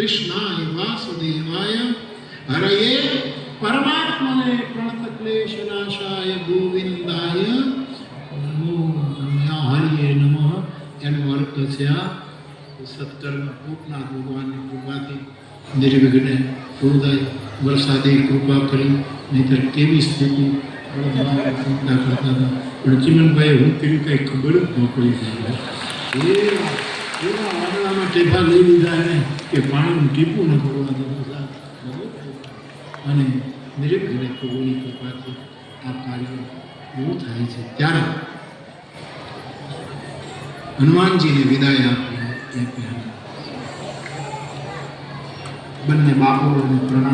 કૃષ્ણાય વાસુદેવાય હરયે પરમાત્મને પ્રણતક્લેશનાશાય ગોવિંદાય નમો નમઃ. હરિયે નમઃ એનો અર્થ છે આ સત્કર્મ ભૂતનાથ ભગવાનની કૃપાથી નિર્વિઘ્ને હૃદય વરસાદી કૃપા કરી, નહીંતર કેવી સ્થિતિ ચિંતા કરતા હતા. પણ ચિમનભાઈ હું તેની કંઈ ખબર જ ન પડી એવા વાદળામાં ટેભા લઈ લીધા એને કે પાણીનું ટીપું ન કરવા દીધું. અને નિર્વિઘ્ને પ્રભુની કૃપાથી આ કાર્ય એવું થાય છે. ત્યારે હનુમાનજીને વિદાય આપી એ પહેલા બંને બાપુઓને પ્રણામ